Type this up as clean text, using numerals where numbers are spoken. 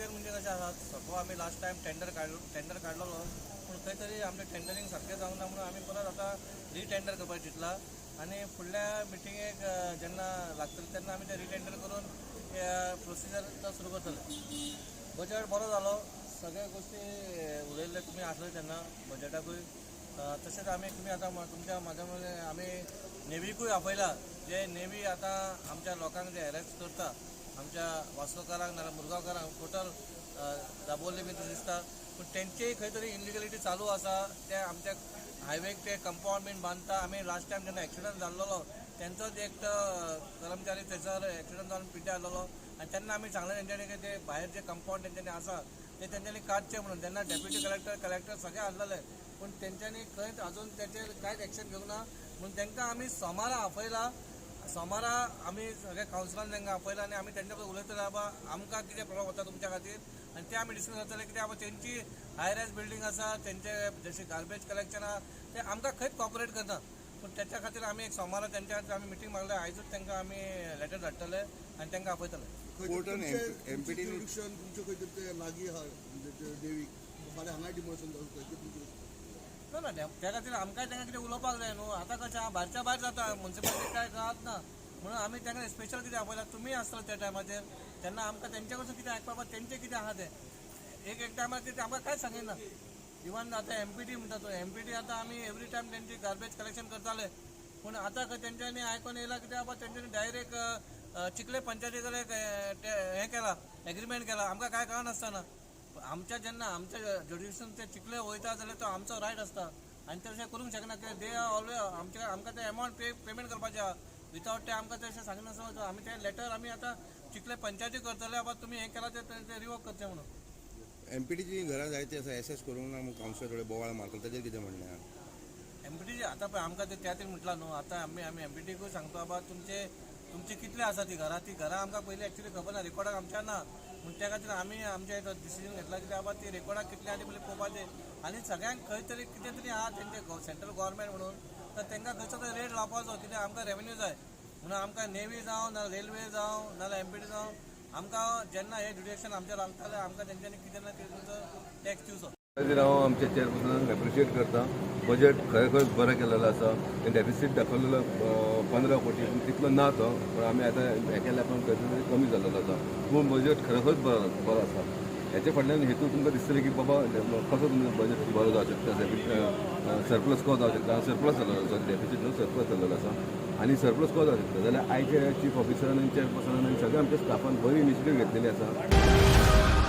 खातीर म्हणजे कशें आसा सपोज आमी लास्ट टायम टेंडर काडलेलो पूण खंय तरी आमचें टेंडरींग सारकें जावंक ना म्हणून आमी परत आतां रिटेंडर करपाक चिंतला आनी फुडल्या मिटिंगेक जेन्ना लागतले तेन्ना आमी ते रिटेंडर करून प्रोसिजर सुरू करतले. बजेट बरो जालो, सगळे गोष्टी उलयल्ले तुमी आसले तेन्ना बजेटाकूय तशेंच आमी तुमी आतां तुमच्या माध्यमांतल्यान आमी नेवीकूय आपयला जे नेवी आतां आमच्या लोकांक जे हॅरेस करता आमच्या वास्कोकारांक नाल्यार मुरगांवकारांक टोटल दाबोवले बी दिसता पूण तेंचेय खंय तरी इलिगलिटी चालू आसा. ते आमच्या हायवेक ते कंपाऊंड बीन बांदता. आमी लास्ट टायम जेन्ना एक्सिडंट जाल्लो तेंचोच एक कर्मचारी थंयसर एक्सिडंट जावन पिड्ड्यार जाल्लो आनी तेन्ना आमी सांगलें तेंच्यांनी की ते भायर जे कंपाऊंड तेंच्यांनी आसा ते तेंच्यांनी काडचे म्हणून. तेन्ना डेप्युटी कलेक्टर सगळे आसलेले पूण तेंच्यांनी खंयच आजून तेचेर कांयच एक्शन घेवंक ना म्हणून तांकां आमी सोमारा आपयला. सोमारा आमी सगळे कावन्सिलान तांकां आपयला आनी आमी तेंच्या बरोबर उलयतले बाबा आमकां कितें प्रॉब्लम जाता तुमच्या खातीर आनी ते आमी डिस्कस करतले कित्याक बाबा तेंची हाय रायज बिल्डींग आसा तेंचे जशें गार्बेज कलेक्शन आहा ते आमकां खंयच कॉपरेट करना पूण तेच्या खातीर आमी एक सोमारा तेंच्या खातीर आमी मिटींग मागल्या. आयजूच तांकां आमी लेटर धाडटले आनी तांकां आपयतले. एमपीटी तुमचे खंय तरी ते लागीं आहा म्हणजे देवीक फाल्यां हांगा डिमोशन जावं ना त्या खातीर आमकांय तांकां कितें उलोवपाक जाय न्हू. आतां कशें आहा भायरच्या भायर जाता म्युन्सिपालिटी कांय जावच ना म्हणून आमी तांकां स्पेशल कितें आपयला. तुमी आसतले त्या टायमाचेर तेन्ना आमकां तेंचे कडसून कितें आयकपाक तेंचें कितें आहा तें एक टायमार कितें आमकां कांयच सांगिना. इवन आतां एमपीटी म्हणटा तो एमपीटी आतां आमी एवरी टायम तेंची गार्बेज कलेक्शन करताले पूण आतां खंय तेंच्यांनी आयकून येयला कित्याक बाबा तेंच्यांनी डायरेक्ट चिखले पंचायती कडेन हें केला एग्रीमेंट केला. आमकां कांय कळनासतना आमच्या जेन्ना आमच्या ज्युडिशन ते चिखले वयता जाल्यार तो आमचो रायट आसता आनी तशें करूंक शकना कित्याक दे आर ऑलवेज आमकां ते अमावंट पेमेंट करपाचें आहा. विथआवट ते आमकां तशें सांगनासतना आमी ते लेटर आमी आतां चिखले पंचायती करतले बाबा तुमी हें केलां ते रिवोक करचें म्हणून. एमपीटीची घरां जायती आसा एसएस करूंक ना म्हणून कावन्सिलर थोडे बोवाळ मारता ताचेर कितें म्हणणें आहा? एमपीटीची आतां पळय आमकां ते त्या खातीर म्हटलां न्हू. आतां आमी एमपीटीकूय सांगता बाबा तुमची कितली आसा ती घरां आमकां पयलीं एक्चुली खबर ना रिकॉर्डाक आमच्या ना म्हूण त्या खातीर आमी आमचे डिसिजन घेतला कित्याक बाबा ती रेकॉर्डाक कितली आनी पयलीं पळोवपाचें आनी सगळ्यांक खंय तरी कितें तरी आहा तेंचे सेंट्रल गव्हर्मेंट म्हणून तर तांकां खंयचो तरी रेट लावपाचो कित्याक आमकां रेवेन्यू जाय म्हणून आमकां नेवी जावं ना रेल्वे जावं नाल्यार एमपीटी जावं आमकां जेन्ना हे ज्युडिशन आमच्या लागताले आमकां तेंच्यांनी कितें ना कितें टॅक्स दिवचो. हांव आमच्या चेअरपर्सनाक एप्रिशिएट करता. बजेट खरेखर बरें केलेलो आसा. डेफिसीट दाखयलेलो 15 कोटी पूण तितलो ना तो पण आमी आतां हें केल्या पण कमी जाल्लो आसा पूण बजेट खरेखर बरो आसा. हेचे फाटल्यान हेतू तुमकां दिसतलें की बाबा कसो तुमचो बजेट बरो जावंक शकता सरप्लस कसो जावंक शकता. सरप्लस जाल्लो आसा डेफिसीट न्हू सरप्लस जाल्लो आसा आनी सरप्लस कसो जावंक शकता जाल्यार आयच्या चीफ ऑफिसरान आनी चेअरपर्सनान आनी सगळ्या आमच्या स्टाफान बरी इनिशिएटीव घेतलेली आसा.